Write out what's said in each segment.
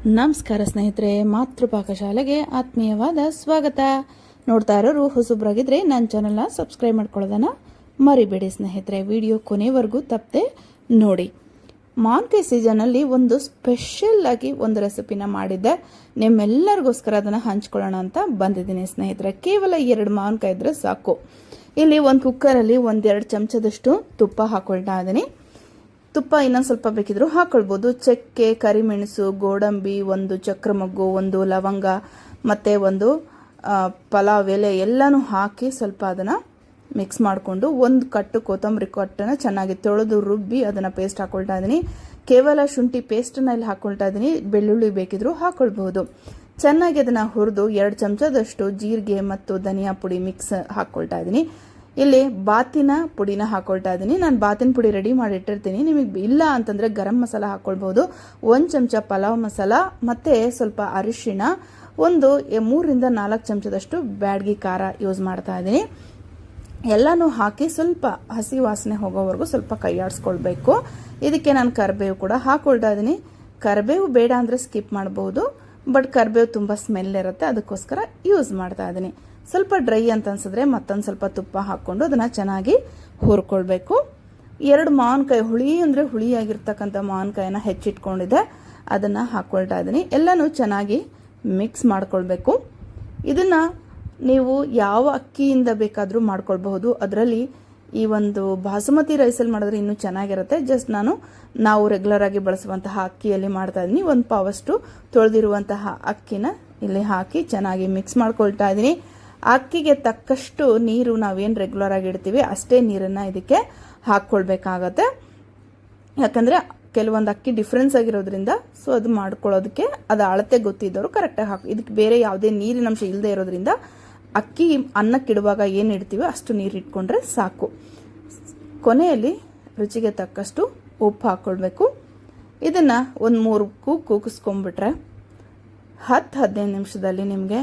ನಮಸ್ಕಾರ ಸ್ನೇಹಿತರೆ, ಮಾತೃಪಾಕಶಾಲೆಗೆ ಆತ್ಮೀಯವಾದ ಸ್ವಾಗತ. ನೋಡ್ತಾ ಇರೋರು ಹೊಸಬ್ರಾಗಿದ್ರೆ ನನ್ನ ಚಾನಲ್ನ ಸಬ್ಸ್ಕ್ರೈಬ್ ಮಾಡ್ಕೊಳ್ಳೋದನ್ನ ಮರಿಬೇಡಿ ಸ್ನೇಹಿತರೆ. ವಿಡಿಯೋ ಕೊನೆವರೆಗೂ ತಪ್ಪದೆ ನೋಡಿ. ಮಾವಿನಕಾಯಿ ಸೀಸನಲ್ಲಿ ಒಂದು ಸ್ಪೆಷಲ್ ಆಗಿ ಒಂದು ರೆಸಿಪಿನ ಮಾಡಿದ್ದೆ. ನಿಮ್ಮೆಲ್ಲರಿಗೋಸ್ಕರ ಅದನ್ನು ಹಂಚ್ಕೊಳ್ಳೋಣ ಅಂತ ಬಂದಿದ್ದೀನಿ ಸ್ನೇಹಿತರೆ. ಕೇವಲ 2 ಮಾವಿನಕಾಯಿ ಇದ್ರೆ ಸಾಕು. ಇಲ್ಲಿ ಒಂದು ಕುಕ್ಕರಲ್ಲಿ 1-2 ಚಮಚದಷ್ಟು ತುಪ್ಪ ಹಾಕೊಳ್ತಾ ಇದ್ದೀನಿ. ತುಪ್ಪ ಇನ್ನೊಂದು ಸ್ವಲ್ಪ ಬೇಕಿದ್ರು ಹಾಕೊಳ್ಬೋದು. ಚಕ್ಕೆ, ಕರಿಮೆಣಸು, ಗೋಡಂಬಿ, 1 ಚಕ್ರಮೊಗ್ಗು, 1 ಲವಂಗ ಮತ್ತು 1 ಪಲಾವ್ ಎಲೆ ಎಲ್ಲನೂ ಹಾಕಿ ಸ್ವಲ್ಪ ಅದನ್ನು ಮಿಕ್ಸ್ ಮಾಡಿಕೊಂಡು 1 ಕಟ್ಟು ಕೊತ್ತಂಬರಿ ಕಟ್ಟನ್ನು ಚೆನ್ನಾಗಿ ತೊಳೆದು ರುಬ್ಬಿ ಅದನ್ನು ಪೇಸ್ಟ್ ಹಾಕೊಳ್ತಾ ಇದ್ದೀನಿ. ಕೇವಲ ಶುಂಠಿ ಪೇಸ್ಟನ್ನು ಇಲ್ಲಿ ಹಾಕೊಳ್ತಾ ಇದ್ದೀನಿ. ಬೆಳ್ಳುಳ್ಳಿ ಬೇಕಿದ್ರು ಹಾಕೊಳ್ಬಹುದು. ಚೆನ್ನಾಗಿ ಅದನ್ನು ಹುರಿದು 2 ಚಮಚದಷ್ಟು ಜೀರಿಗೆ ಮತ್ತು ಧನಿಯಾ ಪುಡಿ ಮಿಕ್ಸ್ ಹಾಕೊಳ್ತಾ ಇದ್ದೀನಿ. ಇಲ್ಲಿ ಬಾತಿನ ಪುಡಿನ ಹಾಕೊಳ್ತಾ ಇದ್ದೀನಿ. ನಾನು ಬಾತಿನ ಪುಡಿ ರೆಡಿ ಮಾಡಿ ಇಟ್ಟಿರ್ತೀನಿ. ನಿಮಗೆ ಇಲ್ಲ ಅಂತಂದರೆ ಗರಂ ಮಸಾಲ ಹಾಕೊಳ್ಬಹುದು. 1 ಚಮಚ ಪಲಾವ್ ಮಸಾಲ ಮತ್ತು ಸ್ವಲ್ಪ ಅರಿಶಿಣ, 3-4 ಚಮಚದಷ್ಟು ಬ್ಯಾಡಗಿ ಖಾರ ಯೂಸ್ ಮಾಡ್ತಾ ಇದ್ದೀನಿ. ಎಲ್ಲನೂ ಹಾಕಿ ಸ್ವಲ್ಪ ಹಸಿ ವಾಸನೆ ಹೋಗೋವರೆಗೂ ಸ್ವಲ್ಪ ಕೈಯಾಡಿಸ್ಕೊಳ್ಬೇಕು. ಇದಕ್ಕೆ ನಾನು ಕರಿಬೇವು ಕೂಡ ಹಾಕೊಳ್ತಾ ಇದ್ದೀನಿ. ಕರಿಬೇವು ಬೇಡ ಅಂದರೆ ಸ್ಕಿಪ್ ಮಾಡಬಹುದು, ಬಟ್ ಕರಿಬೇವು ತುಂಬ ಸ್ಮೆಲ್ ಇರುತ್ತೆ, ಅದಕ್ಕೋಸ್ಕರ ಯೂಸ್ ಮಾಡ್ತಾ ಇದ್ದೀನಿ. ಸ್ವಲ್ಪ ಡ್ರೈ ಅಂತ ಅನ್ಸಿದ್ರೆ ಮತ್ತೊಂದು ಸ್ವಲ್ಪ ತುಪ್ಪ ಹಾಕ್ಕೊಂಡು ಅದನ್ನು ಚೆನ್ನಾಗಿ ಹುರ್ಕೊಳ್ಬೇಕು. 2 ಮಾವಿನಕಾಯಿ, ಹುಳಿ ಅಂದರೆ ಹುಳಿಯಾಗಿರ್ತಕ್ಕಂಥ ಮಾವಿನಕಾಯಿನ ಹೆಚ್ಚಿಟ್ಕೊಂಡಿದ್ದೆ, ಅದನ್ನು ಹಾಕ್ಕೊಳ್ತಾ ಇದ್ದೀನಿ. ಎಲ್ಲನೂ ಚೆನ್ನಾಗಿ ಮಿಕ್ಸ್ ಮಾಡ್ಕೊಳ್ಬೇಕು. ಇದನ್ನು ನೀವು ಯಾವ ಅಕ್ಕಿಯಿಂದ ಬೇಕಾದರೂ ಮಾಡ್ಕೊಳ್ಬಹುದು. ಅದರಲ್ಲಿ ಈ ಒಂದು ಬಾಸುಮತಿ ರೈಸಲ್ಲಿ ಮಾಡಿದ್ರೆ ಇನ್ನೂ ಚೆನ್ನಾಗಿರುತ್ತೆ. ಜಸ್ಟ್ ನಾವು ರೆಗ್ಯುಲರ್ ಆಗಿ ಬಳಸುವಂತಹ ಅಕ್ಕಿಯಲ್ಲಿ ಮಾಡ್ತಾ ಇದ್ದೀನಿ. 1 ಪಾವಷ್ಟು ತೊಳೆದಿರುವಂತಹ ಅಕ್ಕಿನ ಇಲ್ಲಿ ಹಾಕಿ ಚೆನ್ನಾಗಿ ಮಿಕ್ಸ್ ಮಾಡ್ಕೊಳ್ತಾ ಇದ್ದೀನಿ. ಅಕ್ಕಿಗೆ ತಕ್ಕಷ್ಟು ನೀರು ನಾವೇನು ರೆಗ್ಯುಲರ್ ಆಗಿ ಇಡ್ತೀವಿ ಅಷ್ಟೇ ನೀರನ್ನು ಇದಕ್ಕೆ ಹಾಕ್ಕೊಳ್ಬೇಕಾಗತ್ತೆ. ಯಾಕಂದರೆ ಕೆಲವೊಂದು ಅಕ್ಕಿ ಡಿಫ್ರೆನ್ಸ್ ಆಗಿರೋದ್ರಿಂದ ಸೊ ಅದು ಮಾಡ್ಕೊಳ್ಳೋದಕ್ಕೆ ಅದು ಅಳತೆ ಗೊತ್ತಿದ್ದವರು ಕರೆಕ್ಟಾಗಿ ಹಾಕಿ. ಇದಕ್ಕೆ ಬೇರೆ ಯಾವುದೇ ನೀರಿನಂಶ ಇಲ್ಲದೆ ಇರೋದ್ರಿಂದ ಅಕ್ಕಿ ಅನ್ನಕ್ಕಿಡುವಾಗ ಏನು ಇಡ್ತೀವೋ ಅಷ್ಟು ನೀರು ಇಟ್ಕೊಂಡ್ರೆ ಸಾಕು. ಕೊನೆಯಲ್ಲಿ ರುಚಿಗೆ ತಕ್ಕಷ್ಟು ಉಪ್ಪು ಹಾಕ್ಕೊಳ್ಬೇಕು. ಇದನ್ನು 3 ಕೂಗಿಸ್ಕೊಂಡ್ಬಿಟ್ರೆ 10-15 ನಿಮಿಷದಲ್ಲಿ ನಿಮಗೆ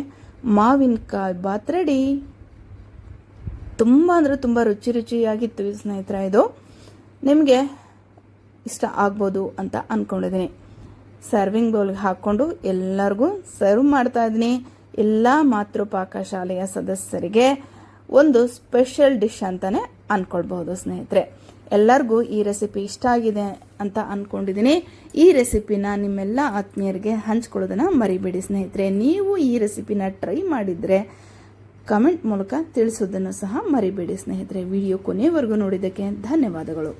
ಮಾವಿನಕಾಯಿ ಬಾತ್ ರೆಡಿ. ತುಂಬ ಅಂದರೆ ತುಂಬ ರುಚಿಯಾಗಿತ್ತು ಸ್ನೇಹಿತರೆ. ಇದು ನಿಮಗೆ ಇಷ್ಟ ಆಗ್ಬೋದು ಅಂತ ಅಂದ್ಕೊಂಡಿದ್ದೀನಿ. ಸರ್ವಿಂಗ್ ಬೌಲ್ಗೆ ಹಾಕ್ಕೊಂಡು ಎಲ್ಲರಿಗೂ ಸರ್ವ್ ಮಾಡ್ತಾ ಇದ್ದೀನಿ. ಎಲ್ಲ ಮಾತೃಪಾಕಶಾಲೆಯ ಸದಸ್ಯರಿಗೆ ಒಂದು ಸ್ಪೆಷಲ್ ಡಿಶ್ ಅಂತಲೇ ಅಂದ್ಕೊಳ್ಬಹುದು ಸ್ನೇಹಿತರೆ. ಎಲ್ಲರಿಗೂ ಈ ರೆಸಿಪಿ ಇಷ್ಟ ಆಗಿದೆ ಅಂತ ಅಂದ್ಕೊಂಡಿದ್ದೀನಿ. ಈ ರೆಸಿಪಿನ ನಿಮ್ಮೆಲ್ಲ ಆತ್ಮೀಯರಿಗೆ ಹಂಚ್ಕೊಳ್ಳೋದನ್ನು ಮರಿಬೇಡಿ ಸ್ನೇಹಿತರೆ. ನೀವು ಈ ರೆಸಿಪಿನ ಟ್ರೈ ಮಾಡಿದರೆ ಕಮೆಂಟ್ ಮೂಲಕ ತಿಳಿಸೋದನ್ನು ಸಹ ಮರಿಬೇಡಿ ಸ್ನೇಹಿತರೆ. ವಿಡಿಯೋ ಕೊನೆವರೆಗೂ ನೋಡಿದ್ದಕ್ಕೆ ಧನ್ಯವಾದಗಳು.